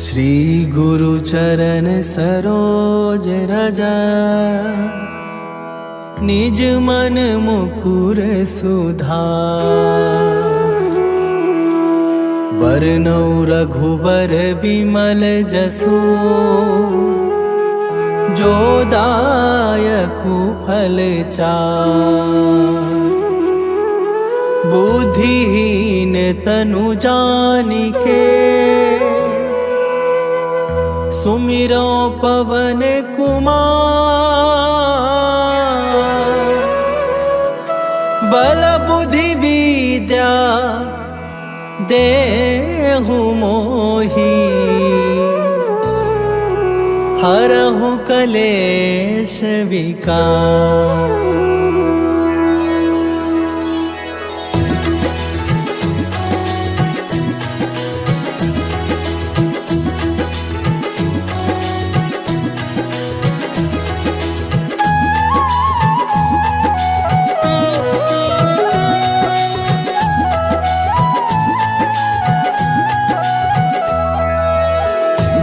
श्री गुरु चरण सरोज रजा, निज मन मुकुर सुधार। बरनौ रघुबर बिमल जसु, जो दायकु फल चार। बुद्धिहीन तनु जानिके, सुमिरो पवन कुमार। बल बुद्धि विद्या देहु मोहि, हरहु कलेश विकार।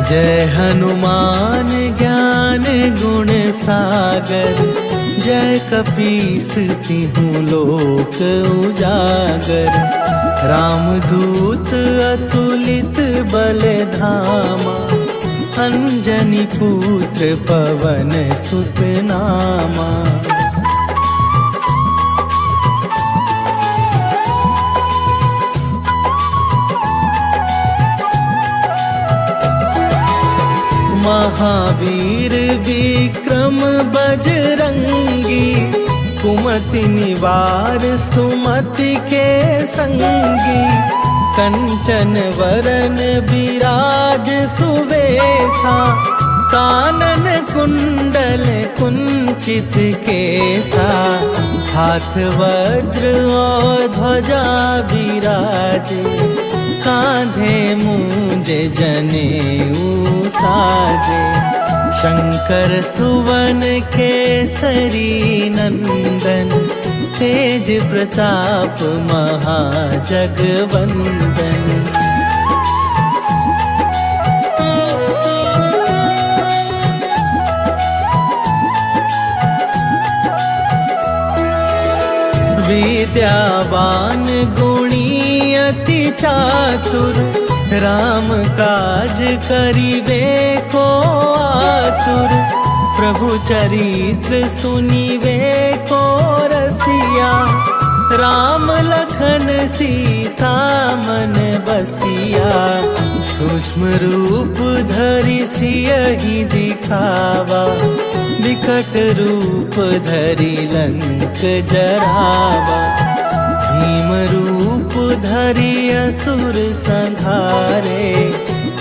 जय हनुमान ज्ञान गुण सागर, जय कपीस तिहु लोक उजागर। रामदूत अतुलित बल धामा, अंजनी पुत्र पवन सुत नामा। महावीर विक्रम बजरंगी, कुमति निवार सुमति के संगी। कंचन वरन विराज सुवेशा, कानन कुंडल कुंचित केसा। हाथ वज्र और ध्वजा विराजे, कांधे मूंज जनेऊ साजे। शंकर सुवन केसरी नंदन, तेज प्रताप महाजगवंदन। विद्यावान गुणी अति चातुर, राम काज करिबे को आतुर। प्रभु चरित्र सुनिबे को रसिया, राम लखन सीता मन बसिया। सूक्ष्म रूप धरि सियहि दिखावा, विकट रूप धरि लंक जरावा। भीम रूप धरि असुर संहारे,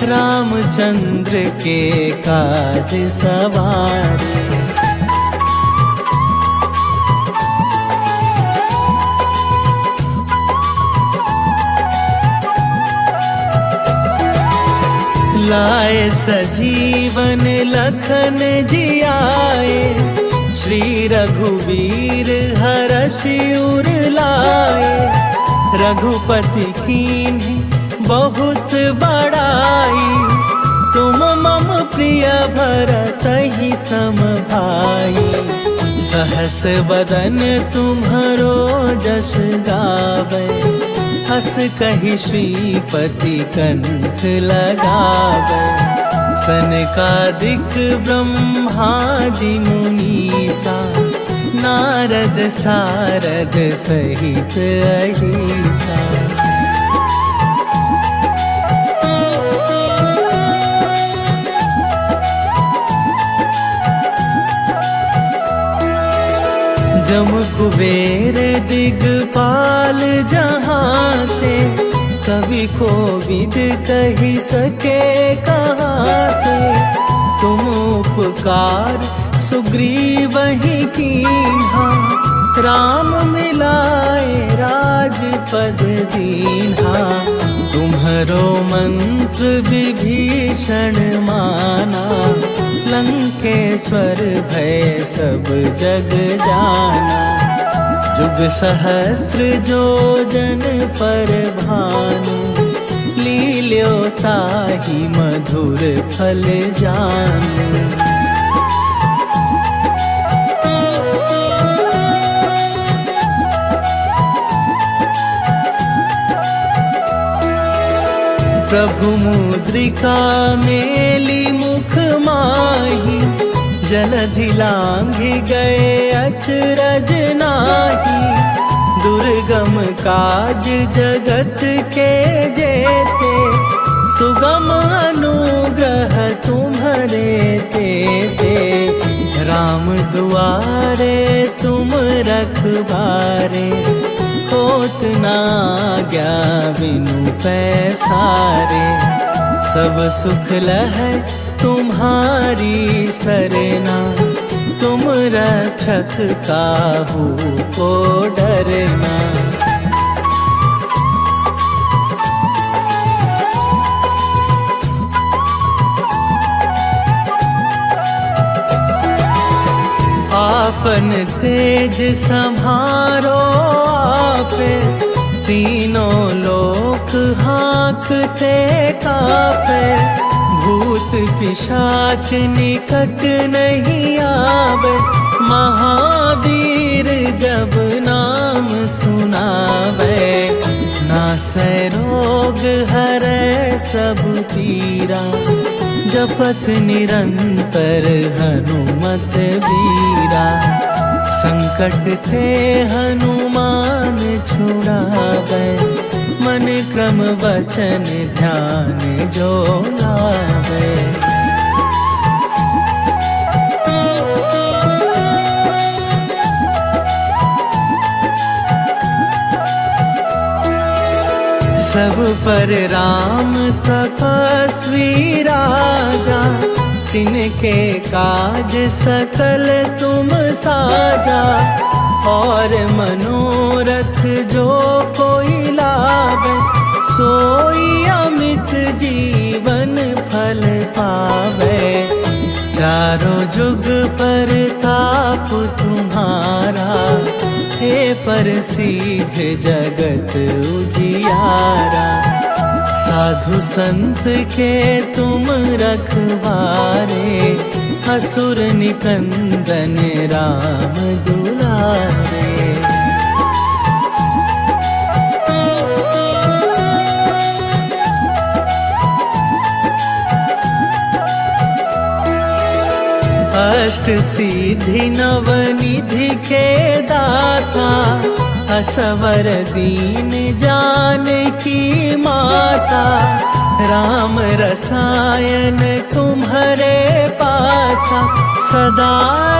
रामचंद्र के काज सवारे। लाए सजीवन लखन जियाए, श्री रघुवीर हरषि उर लाए। रघुपति कीन्ही बहुत बड़ाई, तुम मम प्रिय भरतहि सम भाई। सहस बदन तुम्हरो जस गावे, हस कहि श्रीपति कंठ लगावे। सनकादिक ब्रह्मादि मुनीसा, नारद सारद सहित अहिसा। जम कुबेर दिगपाल जहाँ थे, कवि कोविद कही सके कहाँ थे। तुम उपकार सुग्रीवहि कीन्हा, राम मिलाए राजपद दीन्हा। तुम्हरो मंत्र विभीषण माना, लंकेश्वर भय सब जग जाना। जुग सहस्त्र जो जन पर भानु, लील्यो ताहि मधुर फल जानु। प्रभु मुद्रिका मेली मुख माही, जलधि लांघि गए अचरज नाही। दुर्गम काज जगत के जेते, सुगम अनुग्रह तुम्हारे तेते। राम दुआरे तुम रखबारे, होत ना आज्ञा बिनु पैसारे। सब सुख लहै तुम्हारी सरना, तुम रक्षक काहू को डरना। आपन तेज सम्हारो आपे, तीनों लोक हाँकते कापे। भूत पिशाच निकट नहीं आवे, महावीर जब नाम सुनावे। नासै रोग हरै सब पीरा, जपत निरंतर हनुमत बीरा। संकट ते हनुमान छुड़ावे, मन क्रम वचन ध्यान जो लावे। सब पर राम तपस्वी राजा, तिनके काज सकल तुम साजा। और मनोरथ जो कोई लावे, सोई अमित जीवन फल पावे। चारों जुग पर ताप तुम्हारा, हे प्रसिद्ध जगत उजियारा। साधु संत के तुम रखवारे, असुर निकंदन राम दुलारे। अष्ट सिद्धि नवनिधि के दाता, असवर दीन जानकी माता। राम रसायन तुम्हारे पासा, सदा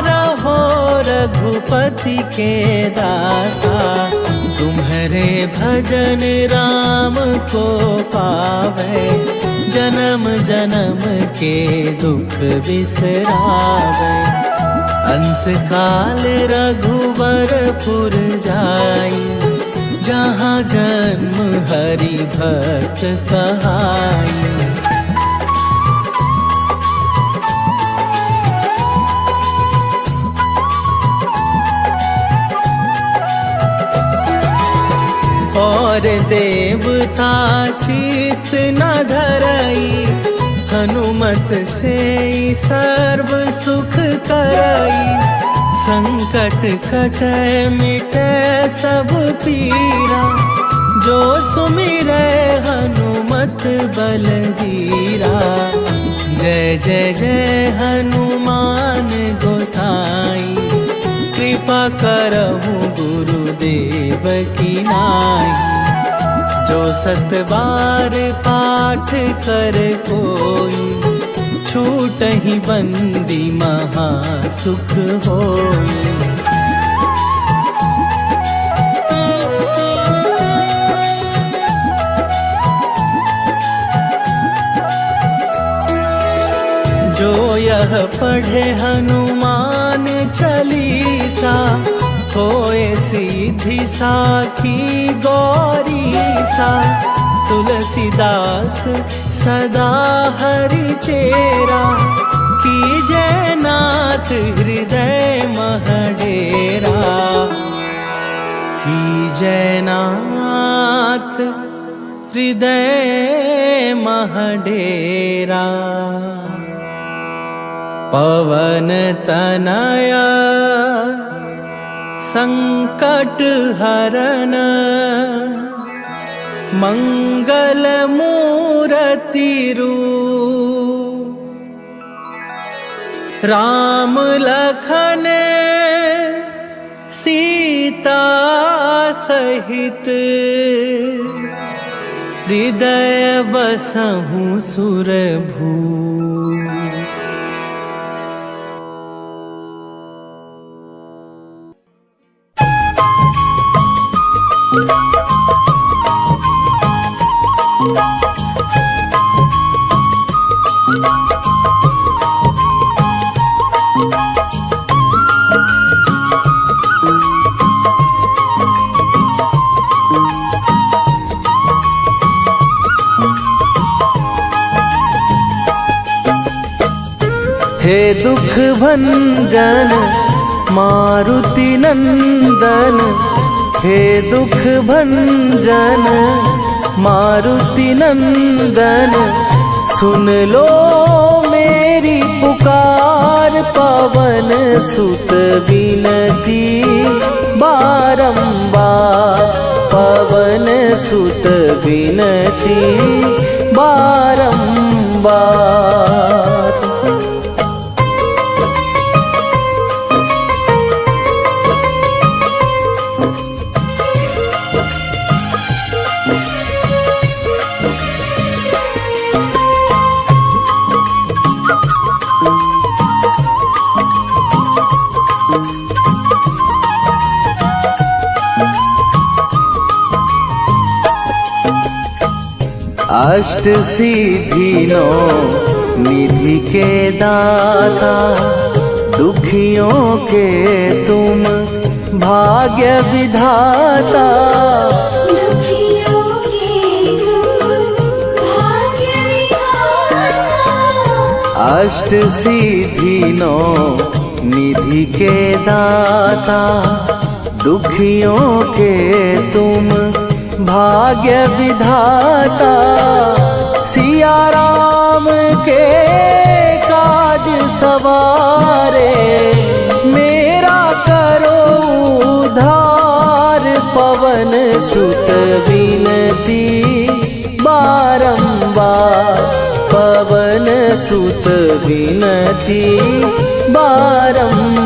रहो रघुपति के दासा। तुम्हारे भजन राम को पावे, जन्म जन्म के दुख बिसरावे। अंत काल रघुवरपुर जाई, जहाँ जन्म हरि भक्त कहाई। और देवता चित न धरई, हनुमत से सर्व सुख करई। संकट कटै मिटै सब पीरा, जो सुमिरै हनुमत बलबीरा। जय जय जय हनुमान गोसाई, कृपा करहु गुरुदेव की नाई। जो सत बार पाठ कर कोई, छूटहि बंदी महा सुख होई। जो यह पढ़े हनुमान चालीसा, होए सिद्धि साखी गौरीसा। तुलसीदास सदा हरि चेरा, कीजय नाथ हृदय महडेरा। जयनाथ हृदय महडेरा, पवन तनया संकट हरन, मंगल मूर्ति रूप। राम लखन सीता सहित, हृदय बसहु सुरभू। हे दुख भंजन मारुति नंदन, हे दुख भंजन मारुति नंदन, सुन लो मेरी पुकार। पवन सुत विनती बारंबार, पवन सुत विनती बारंबार। अष्ट सिद्धि नौ निधि के दाता, दुखियों के तुम भाग्य विधाता। दुखियों के तुम भाग्य विधाता। अष्ट सिद्धि नौ निधि के दाता, दुखियों के तुम भाग्य विधाता। सिया राम के काज सवारे, मेरा करो उद्धार। पवन सुत विनती बारंबार, पवन सुत विनती बारंबार।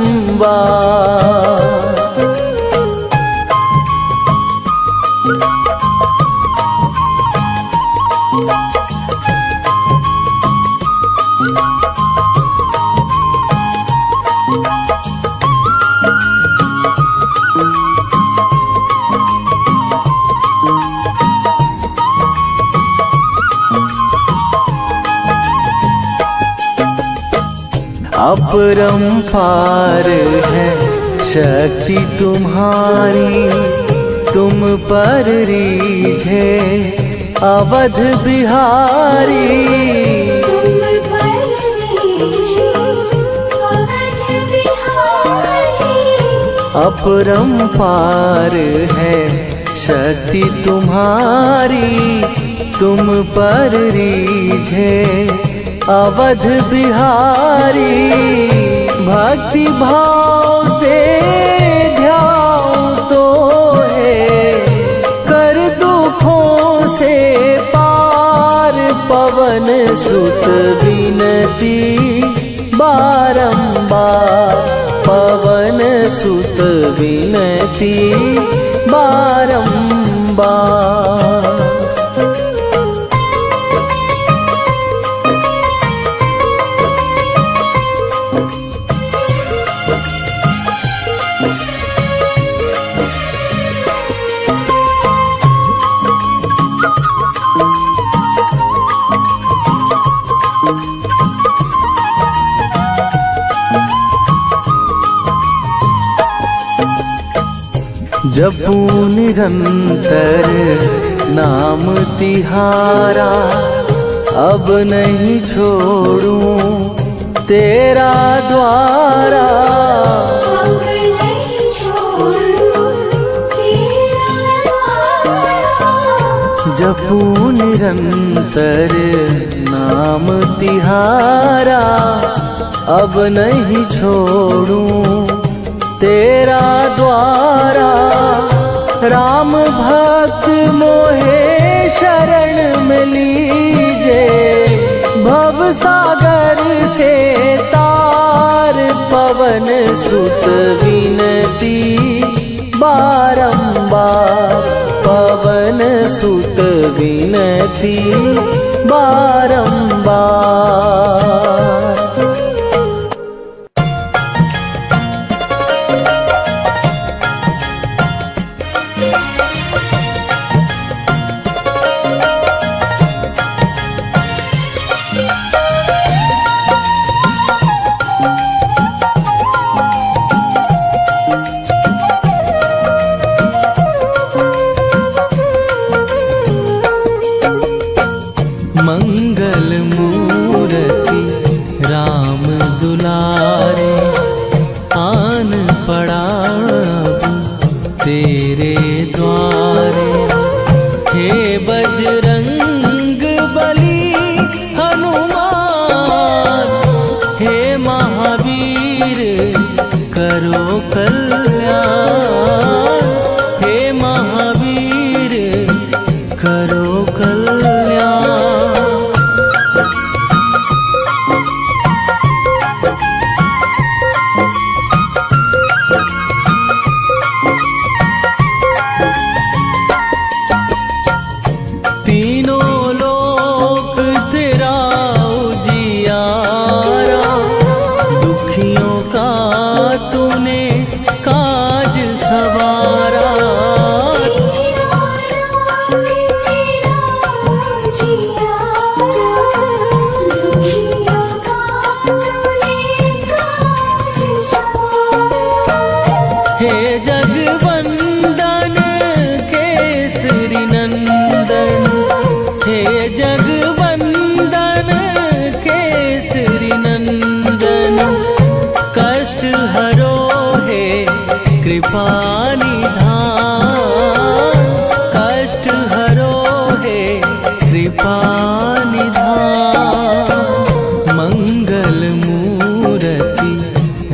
अपरंपार है शक्ति तुम्हारी, तुम पर रीझे अवध बिहारी। तुम पर रीझे अवध बिहारी। अपरंपार है शक्ति तुम्हारी, तुम पर रीझे अवध बिहारी। भक्ति भाव से ध्याऊं तो है, कर दुखों से पार। पवन सुत विनती बारंबार, पवन सुत विनती बारंबार। जपू निरंतर नाम तिहारा, अब नहीं छोड़ूं तेरा द्वारा। अब नहीं छोड़ूं तेरा जपू निरंतर नाम तिहारा, अब नहीं छोड़ूं तेरा द्वारा। राम भक्त मोहे शरण में लीजे, भव सागर से तार पवन सुत विनती बारंबार, पवन सुत विनती बारंबार। मंगल मूर्ति राम दुलारे, आन पड़ा तेरे द्वारे। हे बजरंग बली हनुमान, हे महावीर करो कल्याण, हे महावीर करो कल्याण। तीनों लोक तेरा उजियारा, दुखियों का तूने काज सवारा। हे जगवंदन केसरी नंदन, हे जगवंदन केसरी नंदन। कष्ट हरो हे कृपा निधान, कष्ट हरो हे कृपा निधान। मंगल मूर्ति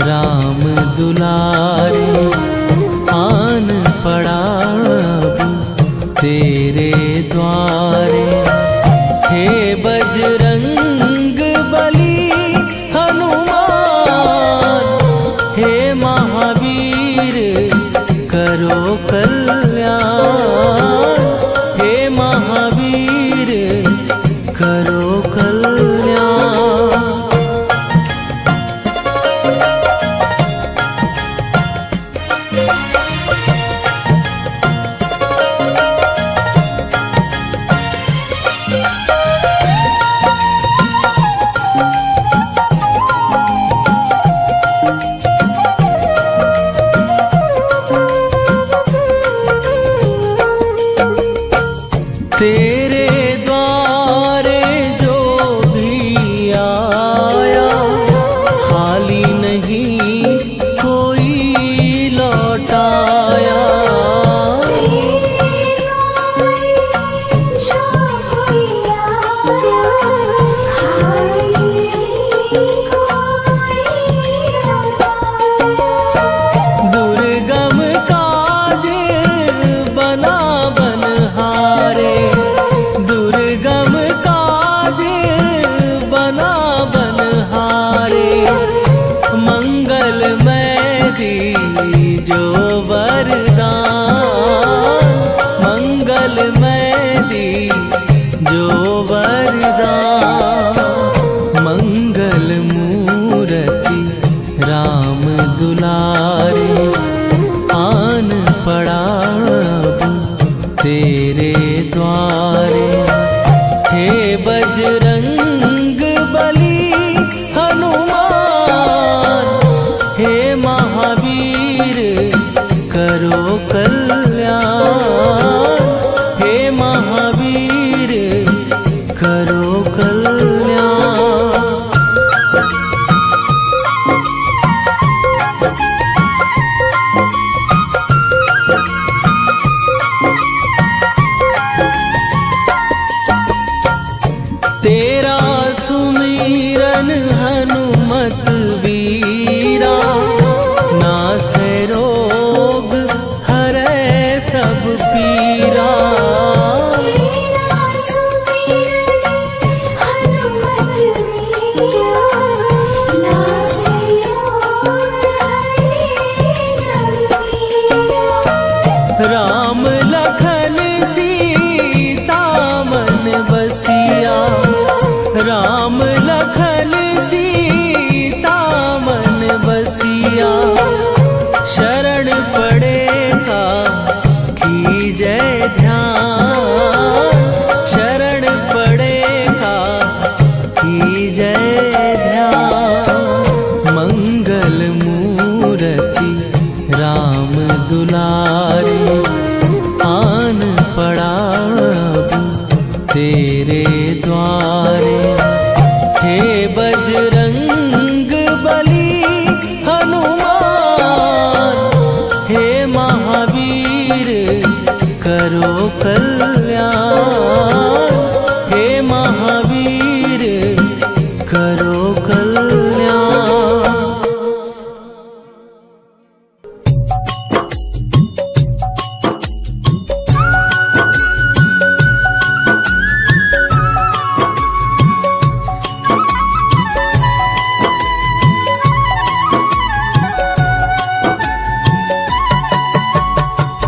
राम दुलारे, आन पड़ा तेरे द्वारे। हे बजरंग बली हनुमान, हे महावीर करो कल्याण, हे महावीर करो कल्याण। तेरे द्वारे जो भी आया, खाली नहीं कोई लौटाया। दुर्गम काज बना बनहारे, दुर्गम काज बना बनहारे। मंगलमय दीजो वरदान, मंगलमय दीजो वरदान। मंगल मूर्ति राम दुलारे, आन पड़ा तेरे द्वारे। हे बजरंग बली हनुमान, हे महावीर करो कल्याण, हे महावीर करो कल्याण। तेरे द्वारे। हे बजरंग बली हनुमान, हे महावीर करो कल्याण। हे महावीर करो कल्याण।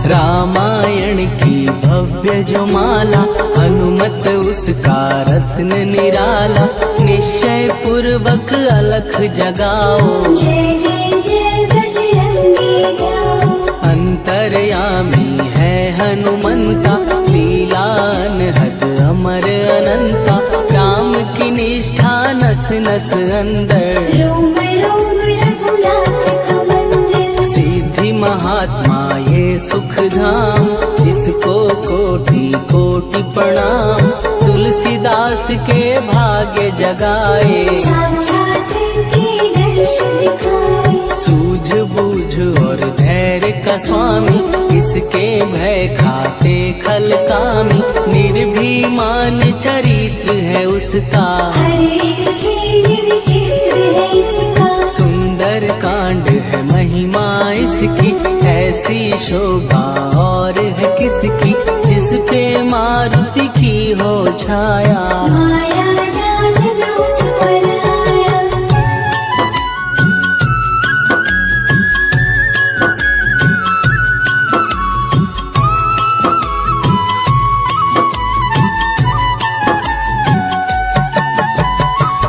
रामायण की भव्य जो माला, हनुमत उसका रत्न निराला। निश्चय पूर्वक अलख जगाओ, जय जय जय बजरंगी जाओ। अंतर्यामी है हनुमंता, लीला अनहद अमर अनंता। राम की निष्ठा नस नस अंदर, रोम रोम रघुनाथ का मंदिर। सिद्धि महात्मा ये सुख धाम, जिसको कोटि कोटि प्रणाम। तुलसीदास के भाग्य जगाए, साक्षात इनके दर्शन दिखाए। सूझ बूझ और धैर्य का स्वामी, इसके भय खाते खल कामी। निर्भीमान चरित्र है उसका, हर एक खेल विचित्र है इसका। सुंदर कांड है महिमा इसकी। ऐसी शोभा और है किसकी, जिस पे मारुति की हो छाया। माया जाल न उस पर आया।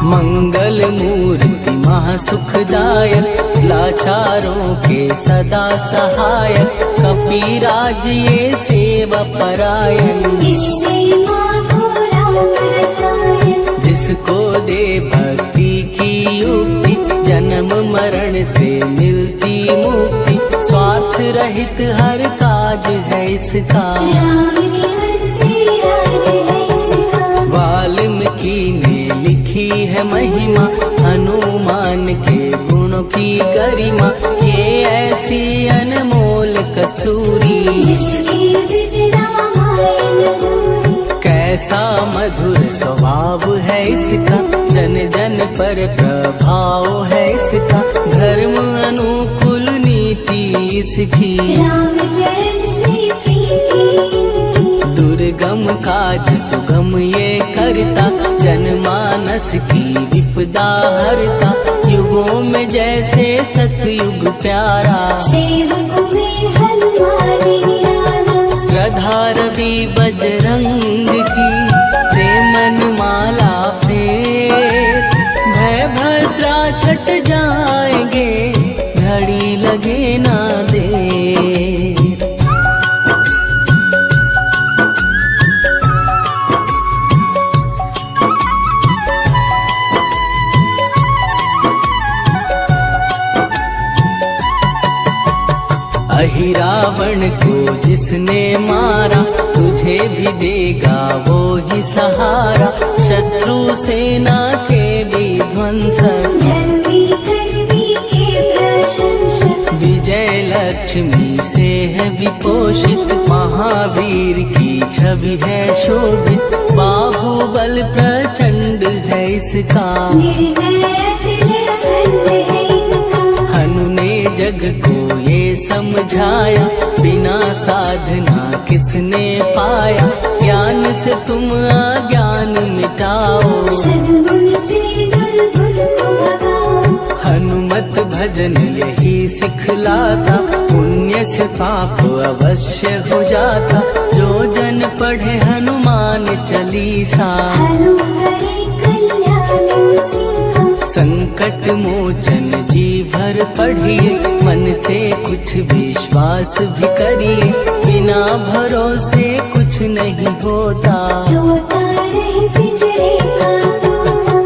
मंगल मूर्ति महासुखदायक, लाचारों के सदा सहायक। कपीराज ये सेवा परायण, इससे माधो राम रसायन। जिसको दे भक्ति की युक्ति, जन्म मरण से मिलती मुक्ति। स्वार्थ रहित हर काज है इसका, राम निवन पे राज है इसका। वाल्मीकि ने लिखी है महिमा, हनुमान के गुणों की गरिमा। ये ऐसी अनमोल कस्तूरी, जिसकी जिद रामायण दूरी। कैसा मधुर स्वभाव है इसका, जन जन पर प्रभाव है इसका। धर्म अनुकूल नीति इसकी, राम चरण से प्रीति। दुर्गम काज सुगम ये करता, जनमानस की विपदा हरता। युगों में जैसे सतयुग प्यारा, सेवक में हनुमान निराला। राधा रवि बजरंग की प्रेमन माला फेर। भय भद्रा छट जाएंगे, घड़ी लगे ना दे। रावण को जिसने मारा, तुझे भी देगा वो ही सहारा। शत्रु सेना के विध्वंसक, धर्मी कर्मी के प्रशंसक। विजय लक्ष्मी से है विपोषित। महावीर की छवि है शोभित, बाहुबल प्रचंड है इसका। निर्णय अखंड है इनका। हनु ने जग को ये समझाया, बिना साधना किसने पाया। ज्ञान से तुम अज्ञान मिटाओ, सद्गुण से दुर्गुण को भगाओ। हनुमत भजन यही सिखलाता, पुण्य से पाप अवश्य हो जाता। जो जन पढ़े हनुमान चालीसा, हनुमते कल्याण सीता। संकट मोचन जी भर पढ़िए, मन से कुछ विश्वास भी करिए। बिना भरोसे कुछ नहीं होता, जोता रहे पिंजरे का तोता।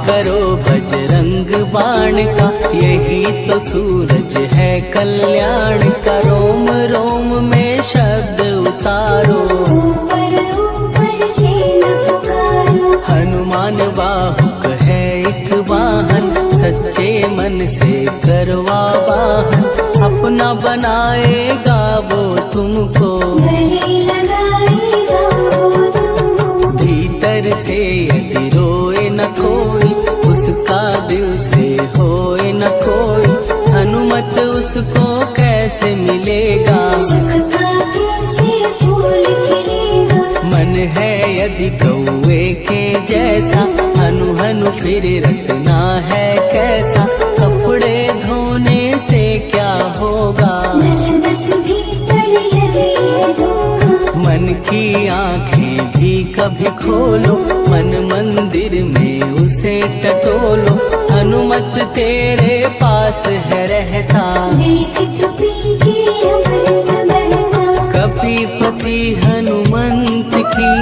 करो बजरंग बाण का, यही तो सूरज है कल्याण का। रोम रोम में शब्द उतारो, ऊपर ऊपर से न पुकारो। हनुमान बाहुक है एक वाहन, सच्चे मन से करवा वाहन। अपना बनाएगा वो तुमको, गले लगाएगा वो तुमको। भीतर से यदि रोए न कोई, उसका दिल से होए न कोई। हनुमत उसको कैसे मिलेगा, सुख का कैसे फूल खिलेगा। मन है यदि कौवे के जैसा, हनु हनु फिर रखना है कैसा। कपड़े धोने से क्या होगा, दस दस भीतर लगे धोखा। मन की आंखें भी कभी खोलो, मन मंदिर में उसे टटोलो। हनुमत तेरे पास है रहता, देख टुपी के अमृत बहता। कपीपति हनुमंत की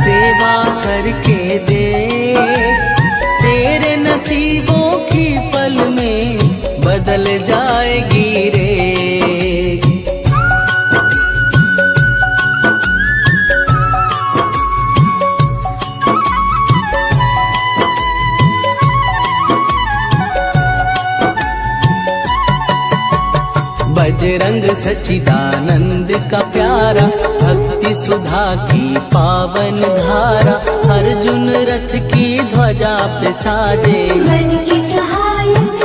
सेवा करके दे, तेरे नसीबों की पल में बदल जाएगी रे। बजरंग सच्चिदानंद का प्यारा, भक्ति सुधा की पावन धारा। अर्जुन रथ की ध्वजा पे साजे, मन की सहायक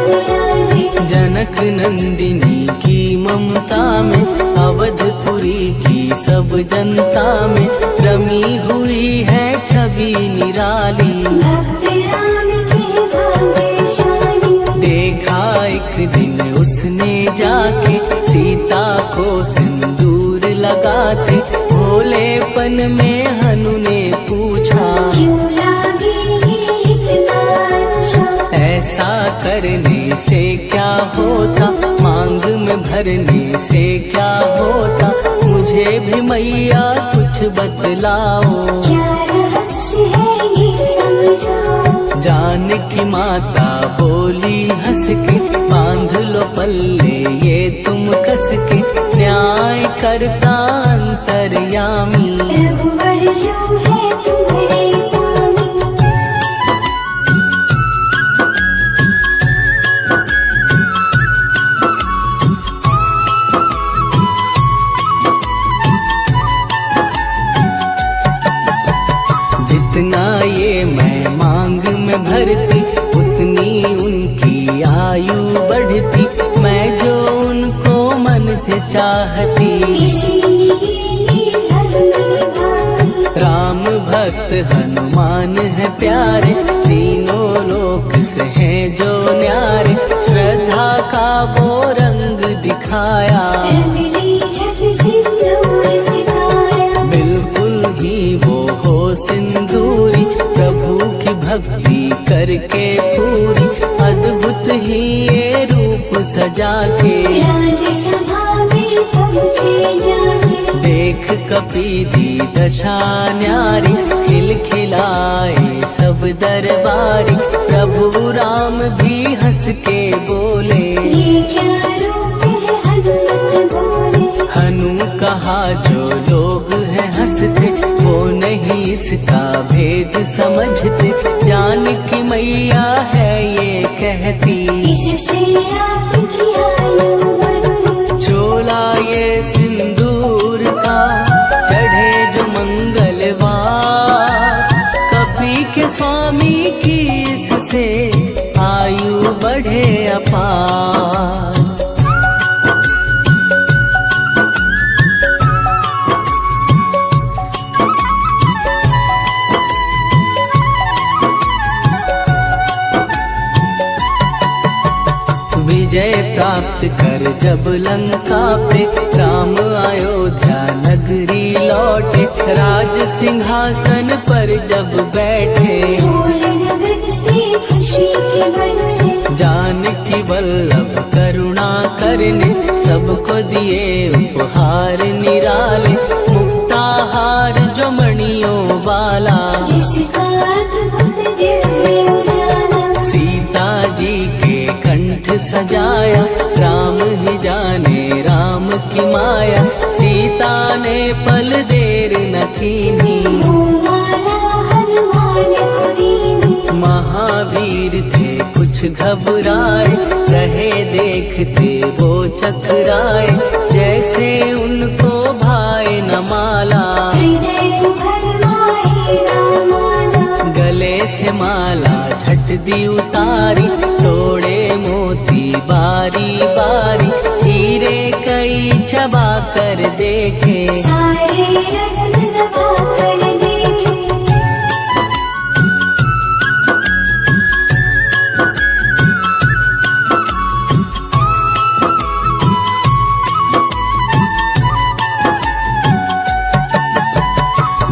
विराजे। जनक नंदिनी की ममता में, अवधपुरी की सब जनता में रमी हुई है छवि निराली। भक्त राम के भाग्यशाली, देखा एक दिन उसने जाके सीता को सिंदूर लगाते। भोलेपन में हनु ने पूछा, क्यों लागे ये इतना अच्छा। ऐसा करने से क्या होता, मांग में भरने से क्या होता। मुझे भी मैया कुछ बतलाओ, क्या रहस्य है ये समझाओ। जानकी माता बोली हंस के, बांध लो पल्ले ये तुम कस के। न्याय करता अंतर्यामी, रघुवर जो है तुम्हारे स्वामी। जितना ये मैं मांग में भरती, उतनी उनकी आयु बढ़ती। मैं जो उनको मन से चाहती, इसलिए ये धर्म निभाती। राम भक्त हनुमान है प्यारे, तीनों लोक से हैं जो न्यारे। श्रद्धा का वो रंग दिखाया, रंगली छत सिंदूर सिखाया। बिल्कुल ही वो हो सिंदूरी, प्रभु की भक्ति करके पूरी। अद्भुत ही ये रूप सजा के, राज्यसभा में पहुँचे जाके। देख कपी दी दशा न्यारी, खिलखिलाए सब दरबारी। प्रभु राम भी हंस के बोले, ये क्या रूप है हनुमत बोले। हनु कहा जो लोग हैं हंसते, वो नहीं इसका भेद समझते। जानकी मैया है ये कहती, इससे आपकी आयु बढ़े। चोला ये सिंदूर का चढ़े जो मंगलवार, कपी के स्वामी की इससे आयु बढ़े अपार। विजय प्राप्त कर जब लंका पे, राम अयोध्या नगरी लौटे। राज सिंहासन पर जब बैठे, फूल गगन से खुशी के बरसे। जानकी वल्लभ करुणा करने, सबको दिए उपहार निराले। मुक्ताहार जो मणियों वाला, जिसका अद्भुत दिव्य बनाया, राम ही जाने राम की माया। सीता ने पल देर न कीन्ही, वो माला हनुमान को दीनी। महावीर थे कुछ घबराए, रहे देखते वो चकराए। जैसे उनको भाए न माला, हृदय भरमाए रामाला। गले से माला झट दी उतारी, तोड़े मोती बारी बारी। हीरे कई चबा कर देखे, सारे रत्न दबा कर देखे।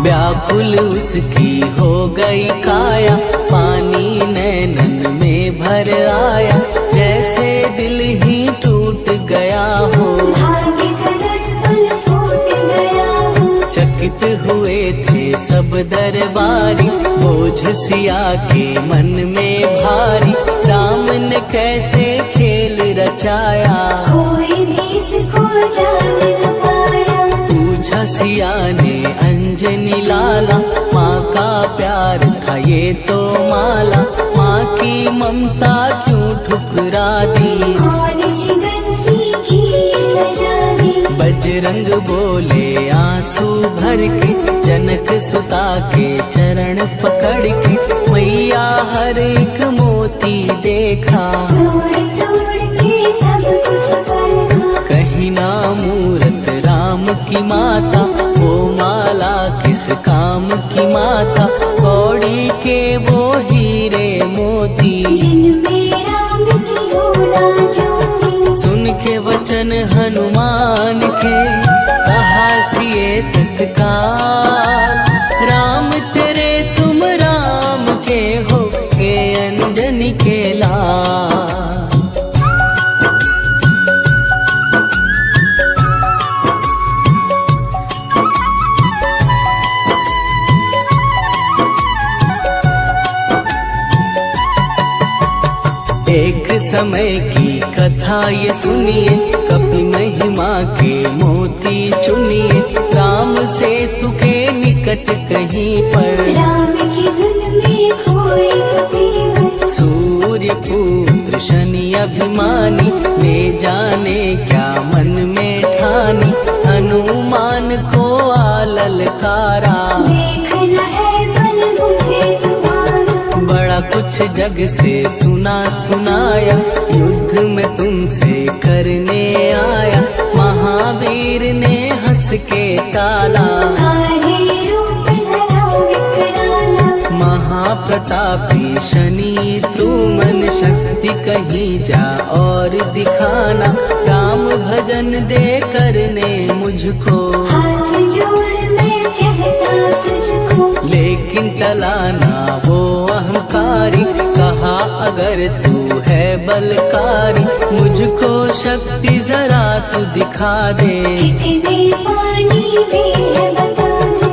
व्याकुल उसकी हो गई काया, पानी नैनन में भर आया। जैसे दिल ही टूट गया हो, भाग्य का दर्पण फूट गया हो। चकित हुए थे सब दरबारी, बोझ सिया के मन में भारी। राम ने कैसे खेल रचाया, कोई भी इसको जान न पाया। पूछा सिया ने अंजनी लाला, माँ का प्यार था ये तो माला। माँ की ममता क्यों ठुकरा दी, कौन सी गलती की सजा दी। बजरंग बोले आंसू भर के, जनक सुता के चरण पकड़ के। मैया हर एक मोती देखा, तोड़ तोड़ के सब कुछ परखा। कहीं ना मूरत राम की माता, वो माला किस काम की माता। कौड़ी के वो हीरे मोती, जिनमें राम की होना ज्योति। सुन के वचन हनुमान के, कहा सिए तत्काल। राम तेरे तुम राम के हो के अंजनी के लाल। एक समय की कथा ये सुनिए, कपि महिमा के मोती चुनिए। राम सेतु के निकट कहीं पर, राम की धुन में खोए कबीर। सूर्य पुत्र शनि अभिमानी, ने जाने क्या मन में ठानी। हनुमान को ललकारा, देखना है बल मुझे तुम्हारा। बड़ा कुछ जग से सुना सुनाया, युद्ध में तुमसे करने आया। महावीर ने हंस के टाला, काहे रूप धरा विकराला। महाप्रतापी शनि द्रुमन, शक्ति कहीं जा और दिखाना। राम भजन दे करने मुझको, हाथ जोड़ मैं कहता तुझको। लेकिन टलाना वो अहंकारी। कहा अगर तू है बलकारी, मुझको शक्ति जरा तू दिखा दे। कितने पानी में है बता दे।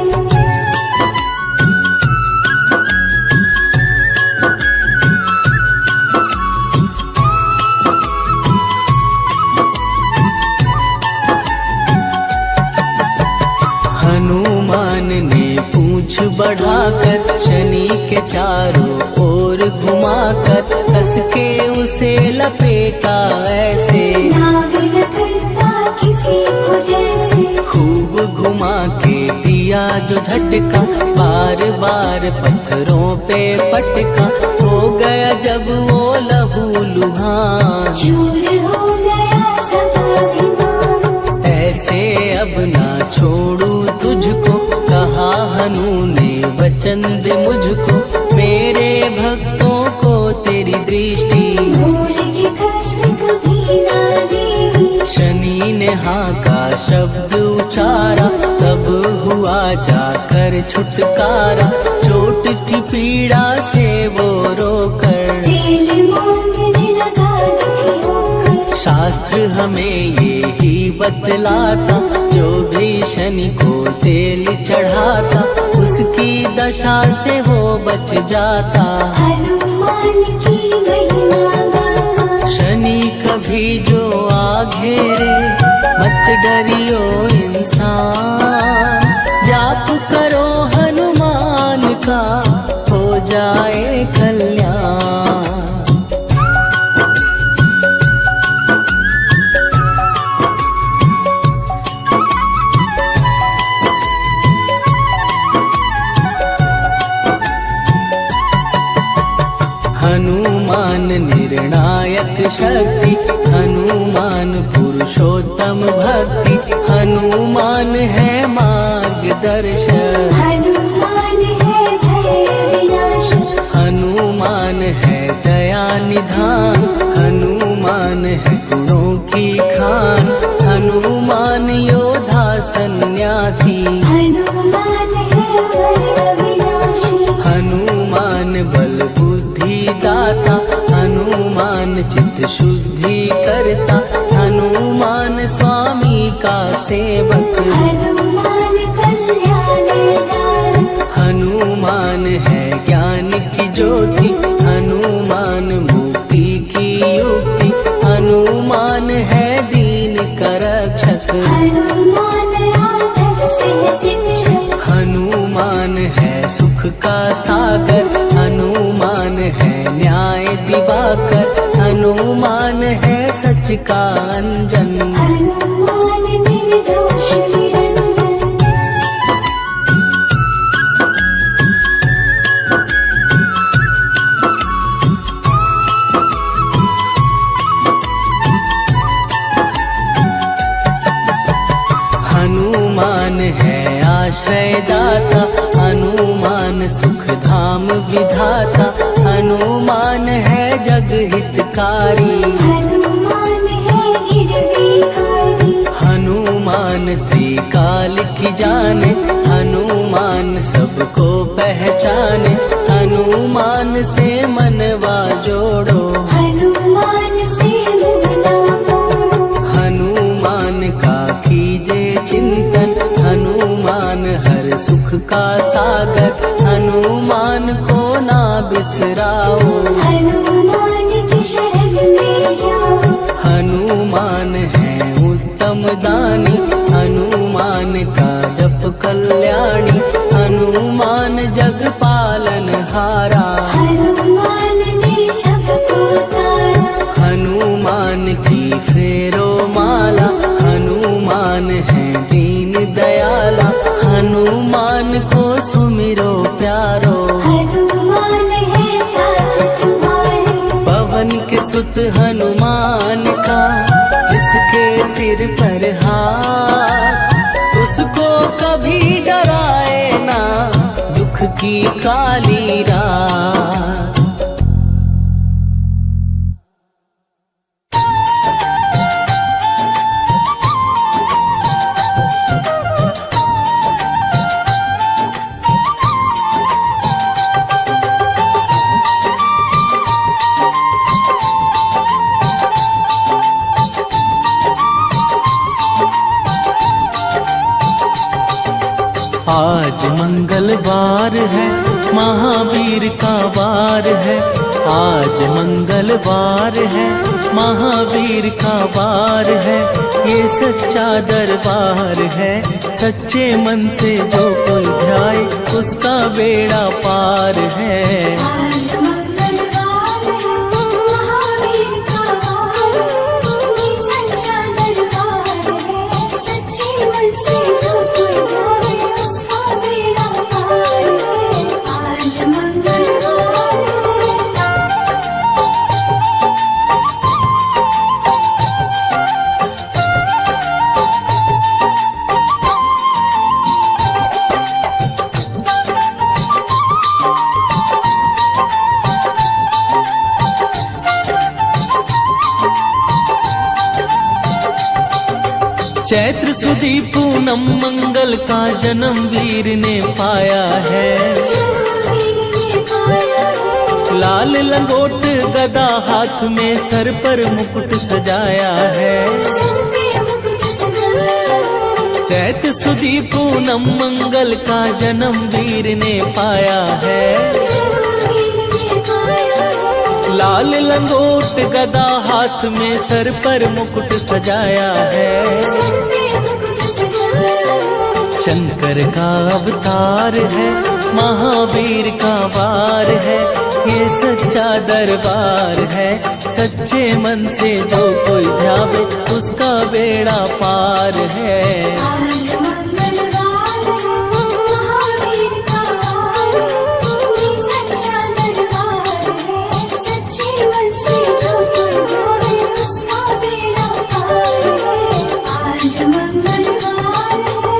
हनुमान ने पूंछ बढ़ाकर, शनि के चारों ओर घुमाकर। कस के उसे लपेटा ऐसे, नाग करता किसी को जैसे। खूब घुमा के दिया जो झटका, बार बार पत्थरों पे पटका। हो गया जब वो लहू लुहान, चूर हो गया सब अभिमान। ऐसे अब ना छोड़ू तुझको। कहा हनु ने वचन दे मुझको, मेरे भक्तों को तेरी दृष्टि। भूल के कष्ट कभी ना देगी। शनि ने हाँ का शब्द उचारा, तब हुआ जाकर छुटकारा। चोट की पीड़ा से वो रोकर, तेल मांगने लगा दुखी होकर। शास्त्र हमें ये ही बतलाता, जो भी शनि को तेल चढ़ाता, उसकी दशा से वो बच जाता। हनुमान की महिमा गाता। शनि दुश्मनी कभी जो आ घेरे, मत डरियो इंसान, जाप करो हनुमान का, हो जाए कल्याण। हनुमान निर्णायक शक्ति, हनुमान पुरुषोत्तम भक्ति, हनुमान है मार्गदर्शक, हनुमान है भय विनाशक, हनुमान है दया निधान, हनुमान है गुणों की खान, हनुमान योद्धा सन्यासी, हनुमान है भय विनाशी, हनुमान बल बुद्धि दाता, हनुमान चित्त शुद्धि करता, हनुमान स्वामी का सेवक, हनुमान कल्याणदायक, हनुमान है ज्ञान की ज्योति, हनुमान मुक्ति की युक्ति, हनुमान है दीन का रक्षक, हनुमान आदर्श शिक्षक, हनुमान है सुख का सागर, हनुमान है न्याय दिवाकर, हनुमान है सच का अंजन। हनुमान निर्दोष निरंजन, हनुमान है आश्रयदाता, हनुमान सुख धाम विधाता, हनुमान है जग हितकारी, हनुमान है गिरविकारी, हनुमान त्रिकाल की जाने, हनुमान सबको पहचाने, हनुमान से मनवा जोड़ो, हनुमान से मुँह ना मोड़ो, हनुमान का कीजे चिंतन, हनुमान हर सुख का सागर, हनुमान को ना बिसराओ, हनुमान की शरण में जाओ, हनुमान है उत्तम दानी, हनुमान का जप कल्याणी, हनुमान जग पालन हारा, हनुमान ने सबको तारा, हनुमान की फेरो माला, हनुमान है दीन दयाला, हनुमान को सुमिरो प्यारो, हनुमान है साथ तुम्हारे, पवन के सुत हनुमान का, जिसके सिर पर हाथ, उसको कभी डराए ना दुख की काली रात। आज मंगलवार है, महावीर का वार है, आज मंगलवार है, महावीर का वार है, ये सच्चा दरबार है, सच्चे मन से जो कोई ध्याए उसका बेड़ा पार है। आज मंगलवार है, महावीर का वार है, ये सच्चा दरबार है, सच्चे मन से जो कोई जाए उसका बेड़ा पार है। आज मंगलवार है, चैत्र सुदी पूनम मंगल का जन्म वीर ने पाया है, शूरवीर ने पाया है, लाल लंगोट गदा हाथ में सर पर मुकुट सजाया है। सिर पे मुकुट सजाया है, चैत्र सुदी पूनम मंगल का जन्म वीर ने पाया है, शूरवीर ने पाया है, लाल लाल लंगोट गदा हाथ में, सर पर मुकुट सजाया है। सर पे मुकुट सजाया है। शंकर का अवतार है, महावीर का वार है, ये सच्चा दरबार है। सच्चे मन से जो कोई ध्यावे, उसका बेड़ा पार है। आज मंगलवार है, महावीर का वार है, ये सच्चा दरबार है। सच्चे मन से जो कोई ध्यावे, उसका बेड़ा पार है। आज मंगलवार है।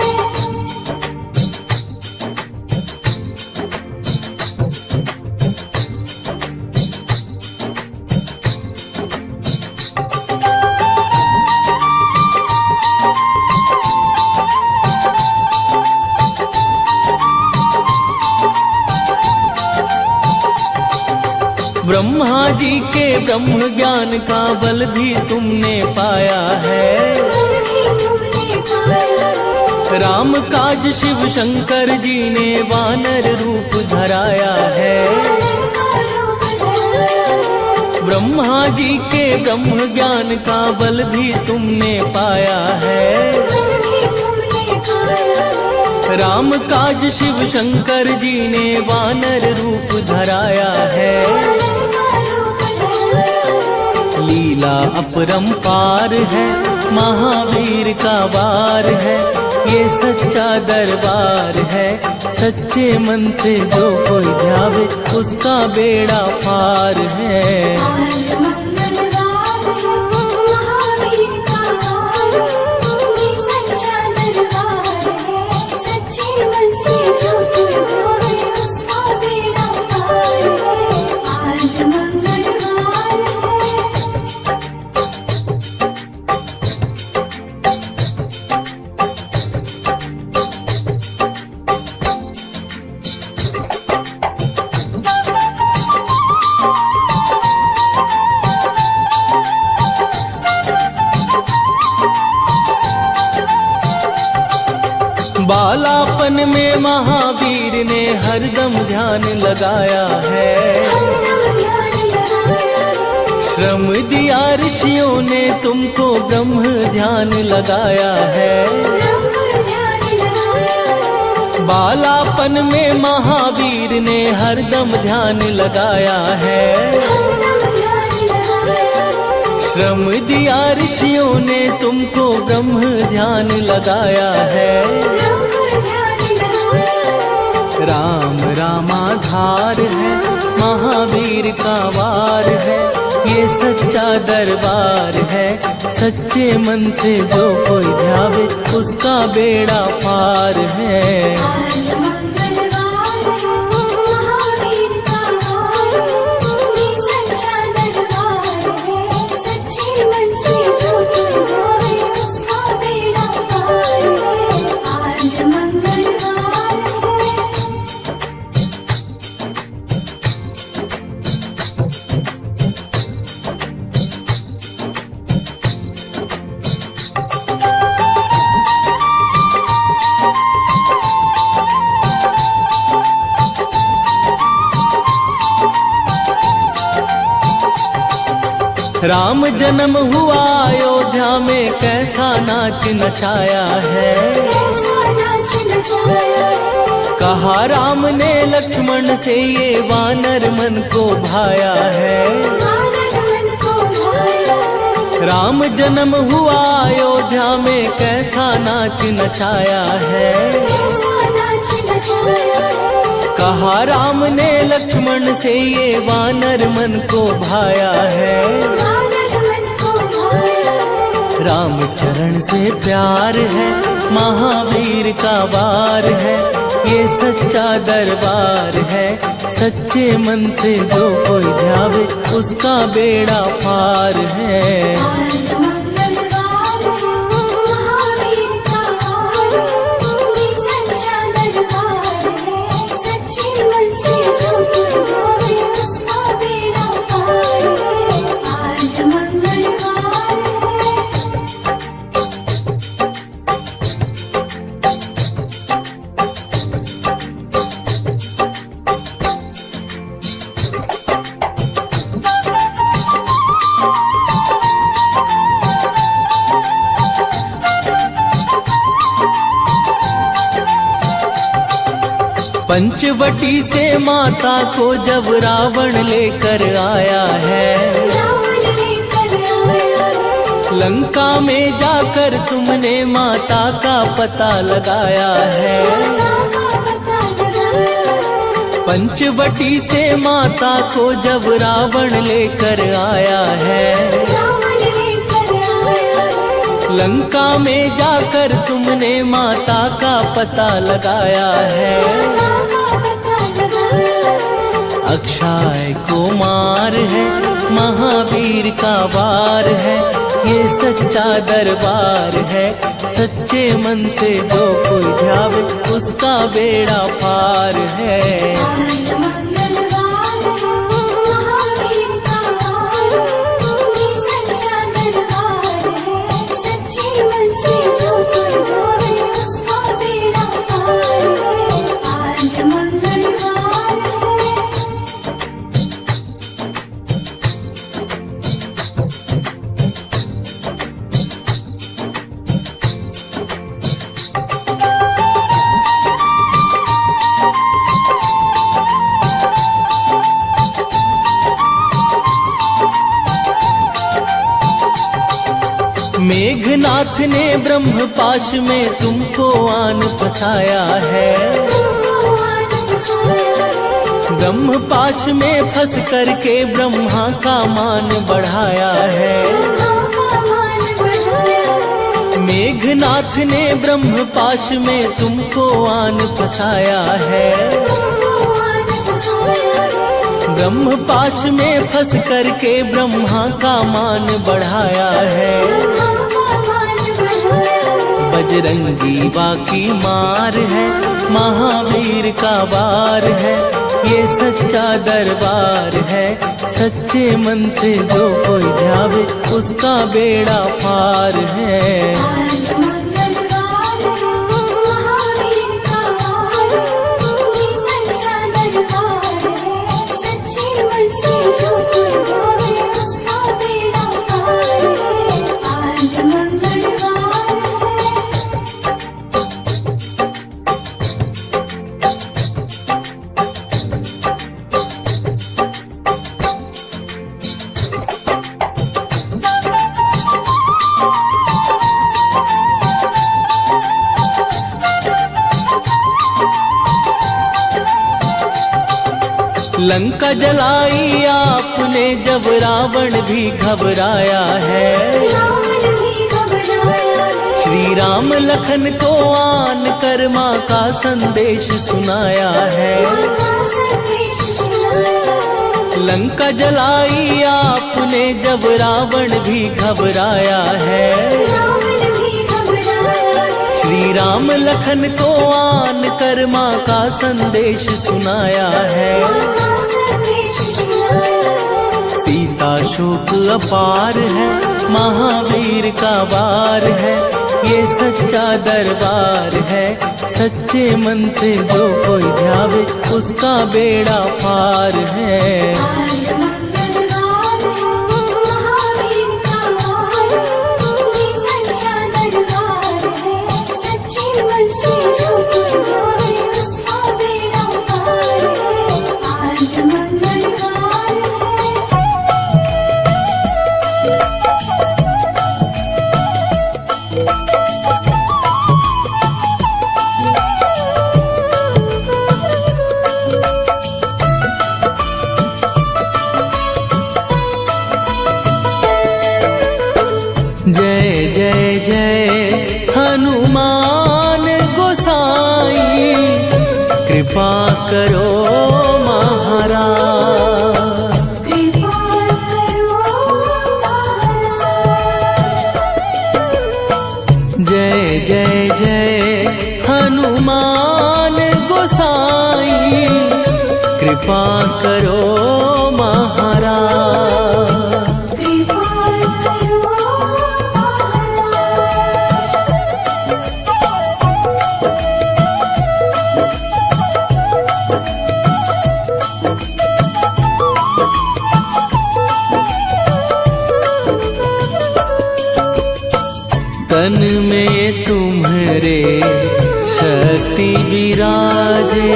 ब्रह्मा जी के ब्रह्म ज्ञान का बल भी तुमने पाया है। बल भी तुमने पाया है। राम काज शिव शंकर जी ने वानर रूप धराया है। वानर का रूप धराया है। ब्रह्मा जी के ब्रह्म ज्ञान का बल भी तुमने पाया है। बल भी तुमने पाया है। राम काज शिव शंकर जी ने वानर रूप धराया है। वानर का रूप धराया है। लीला अपरंपार है, महावीर का वार है, ये सच्चा दरबार है। सच्चे मन से जो कोई ध्यावे, उसका बेड़ा पार है। आज मंगलवार है, महावीर का वार है, ये सच्चा दरबार है। सच्चे मन से जो कोई ध्यावे, उसका बेड़ा पार है। आज मंगलवार है। बालापन में महावीर ने हरदम ध्यान लगाया है। हरदम ध्यान लगाया है। श्रम दिया ऋषियों ने तुमको, ब्रह्म ध्यान लगाया है। ब्रह्म ध्यान लगाया है। बालापन में महावीर ने हरदम ध्यान लगाया है। हरदम ध्यान लगाया है। श्रम दिया ऋषियों ने तुमको, ब्रह्म ध्यान लगाया है। ब्रह्म ध्यान लगाया है। राम रामाधार है, महावीर का वार है, ये सच्चा दरबार है। सच्चे मन से जो कोई ध्यावे, उसका बेड़ा पार है। आज मंगलवार है, महावीर का वार है, ये सच्चा दरबार है। सच्चे मन से जो कोई ध्यावे, उसका बेड़ा पार है। आज मंगलवार है। राम जन्म हुआ अयोध्या में, कैसा नाच नचाया है। कैसा नाच नचाया है। कहा राम ने लक्ष्मण से, ये वानर मन को भाया है। वानर मन को भाया है। राम जन्म हुआ अयोध्या में, कैसा नाच नचाया है। कैसा नाच नचाया है। कहा राम ने लक्ष्मण से, ये वानर मन को भाया है। वानर मन को भाया है। राम चरण से प्यार है, महावीर का वार है, ये सच्चा दरबार है। सच्चे मन से जो कोई ध्यावे, उसका बेड़ा पार है। आज मंगलवार है, महावीर का वार है, ये सच्चा दरबार है। सच्चे मन से जो कोई ध्यावे, उसका बेड़ा पार है। आज मंगलवार है। पंचवटी से माता को जब रावण लेकर आया है, रावण लेकर आया है। लंका में जाकर तुमने माता का पता लगाया है। माता का पता लगाया है। पंचवटी से माता को जब रावण लेकर आया है, रावण लेकर आया है। लंका में जाकर तुमने माता का पता लगाया है। माता का पता लगाया है। अक्षय कुमार है, महावीर का वार है, ये सच्चा दरबार है। सच्चे मन से जो कोई ध्यावे उसका बेड़ा पार है। आज मंगलवार है, महावीर का वार है, ये सच्चा दरबार है। सच्चे मन से जो कोई ध्यावे उसका बेड़ा पार है। आज मंगलवार है। मेघनाथ ने ब्रह्मपाश में तुमको आन फसाया है। ब्रह्मपाश में फंस करके ब्रह्मा का मान बढ़ाया है। मेघनाथ ने ब्रह्मपाश में तुमको आन फसाया है। ब्रह्मपाश में फंस करके ब्रह्मा का मान बढ़ाया है। बजरंगी बाकी मार है, महावीर का वार है, ये सच्चा दरबार है। सच्चे मन से जो कोई ध्यावे उसका बेड़ा पार है। आज मंगलवार है, महावीर का वार है, ये सच्चा दरबार है। सच्चे मन से जो कोई ध्यावे उसका बेड़ा पार है। आज मंगलवार है। लंका जलाई आपने जब रावण भी घबराया है। रावण भी घबराया है। श्री राम लखन को आन कर माँ का संदेश सुनाया है। माता संदेश सुनाया है। लंका जलाई आपने जब रावण भी घबराया है। रावण भी घबराया है। श्री राम लखन को आन कर माँ का संदेश सुनाया है। माता संदेश सुनाया है। सीता शोक अपार है, महावीर का वार है, ये सच्चा दरबार है। सच्चे मन से जो कोई ध्यावे उसका बेड़ा पार है। आज मंगलवार है, महावीर का वार है, ये सच्चा दरबार है। सच्चे मन से जो कोई ध्यावे उसका बेड़ा पार है। आज मंगलवार है। जय जय जय हनुमान गोसाई, कृपा करो महाराज। कृपा करो महाराज। जय जय जय हनुमान गोसाई, कृपा करो महाराज। कृपा करो महाराज। तन में तुम्हारे शक्ति विराजे,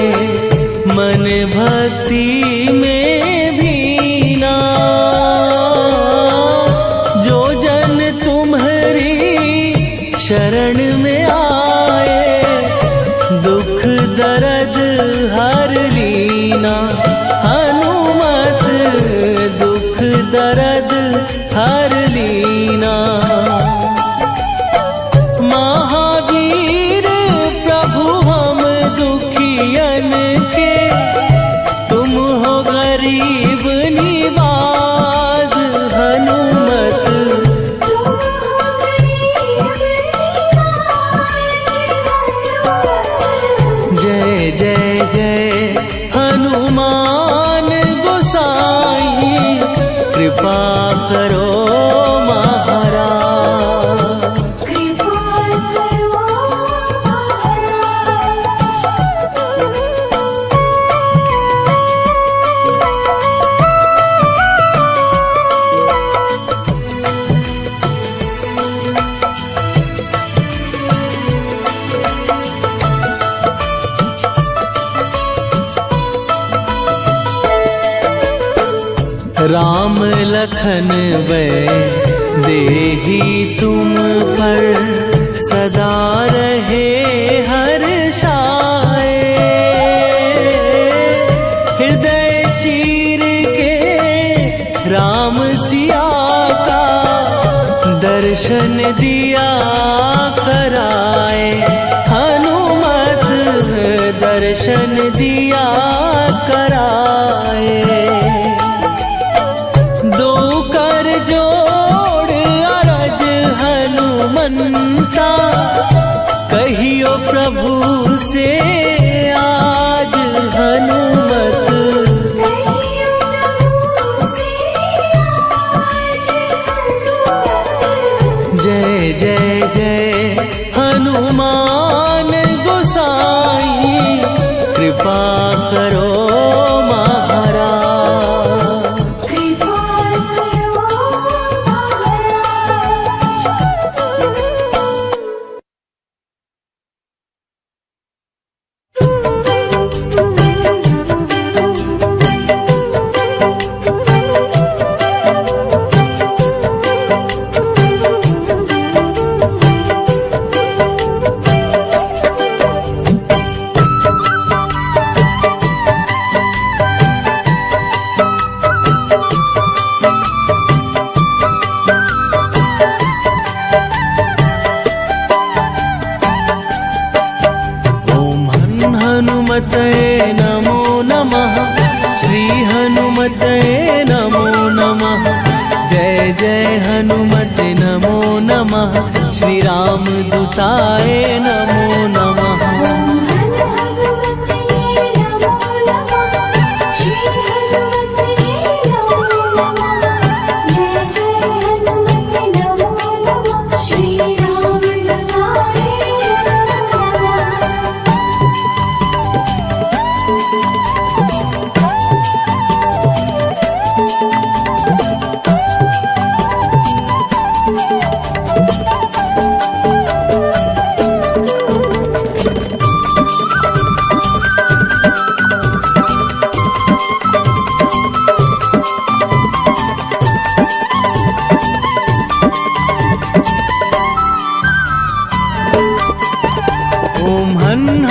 मन भक्ति में भीना, जो जन तुम्हारी शरण में आए, दुख दर्द हर लीना। हनुमत दुख दर्द हर लीना। महावीर प्रभु हम दुखियन के, तुम हो गरीब निवाज। हनुमत जय जय जय हनुमान गोसाई, कृपा करो राम लखन वै देही तुम पर, सदा रहे हर्षाए। हृदय चीर के राम सिया का, दर्शन दिया कराए। हनुमत दर्शन दिया कराए। कहियो प्रभु से आज। हनुमत जय जय जय हनुमान गोसाई, कृपा करो हनुमते नमो नमः। श्री हनुमते नमो नमः। जय जय हनुमते नमो नमः। श्री राम दूताय नमो नमः।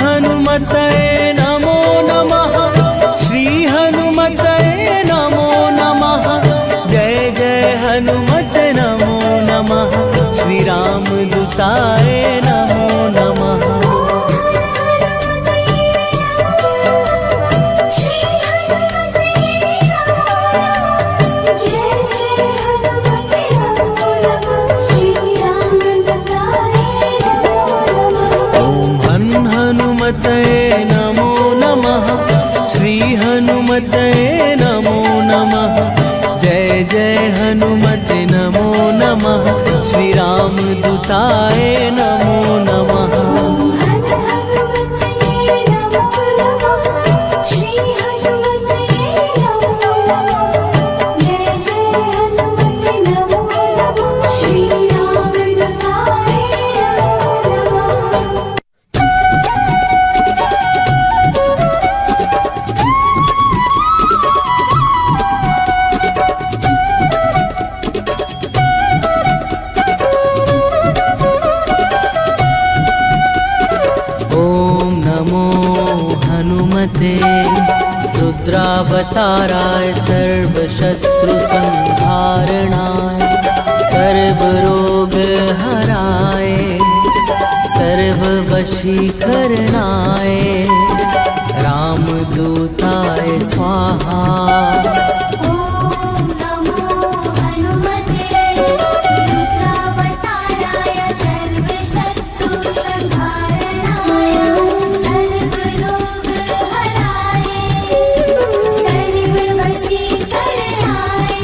हनुमते नमो नमः। श्री हनुमते नमो नमः। जय जय हनुमते नमो नमः। श्री राम दूताय नमो नमः। हनुमते नमो नमः। श्री हनुमते नमो नमः। जय जय हनुमते नमो नमः। श्री राम दूताय नमो नमः। रुद्रावताराय सर्वशत्रुसंहारणाय सर्वरोगहराय सर्ववशीकरणाय रामदूताय स्वाहा। ॐ नमो हनुमते रुद्रावताराय सर्वशत्रुसंहारणाय सर्वरोगहराय सर्ववशीकरणाय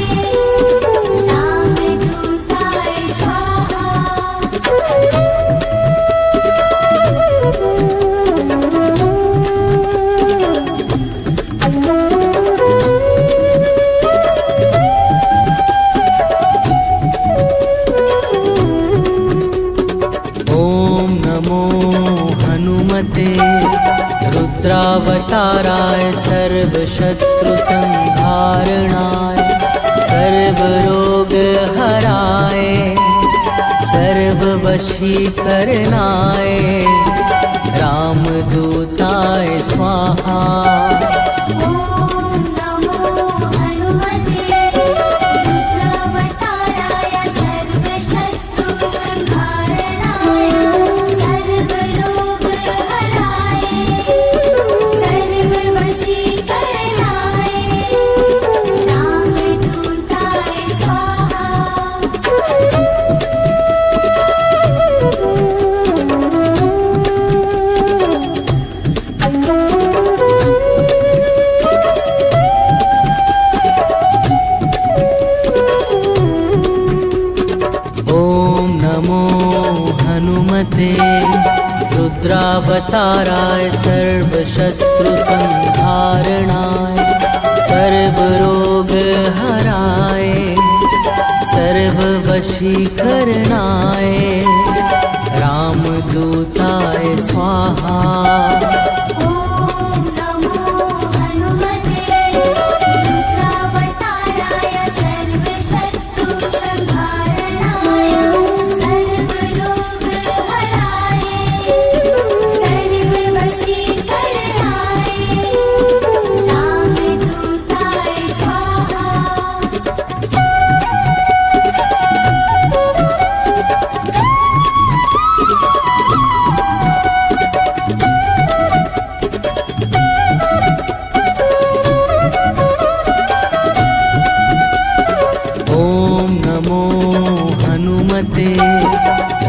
रामदूताय स्वाहा। ॐ नमो हनुमते रुद्रावताराय सर्वशत्रुसंहारणाय सर्वरोगहराय सर्ववशीकरणाय रामदूताय स्वाहा। ॐ नमो हनुमते रुद्रावताराय सर्वशत्रुसंहारणाय सर्वरोगहराय सर्ववशीकरणाय रामदूताय स्वाहा। ॐ नमो हनुमते रुद्रावताराय सर्वशत्रुसंहारणाय सर्वरोगहराय सर्ववशीकरणाय रामदूताय स्वाहा। ॐ नमो हनुमते रुद्रावताराय सर्वशत्रुसंहारणाय सर्वरोगहराय सर्ववशीकरणाय रामदूताय स्वाहा। ॐ नमो हनुमते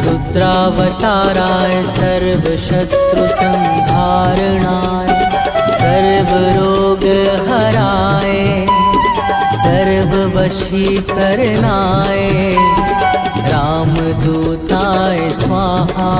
रुद्रावताराय सर्वशत्रुसंहारणाय सर्वरोगहराय सर्ववशीकरणाय रामदूताय स्वाहा।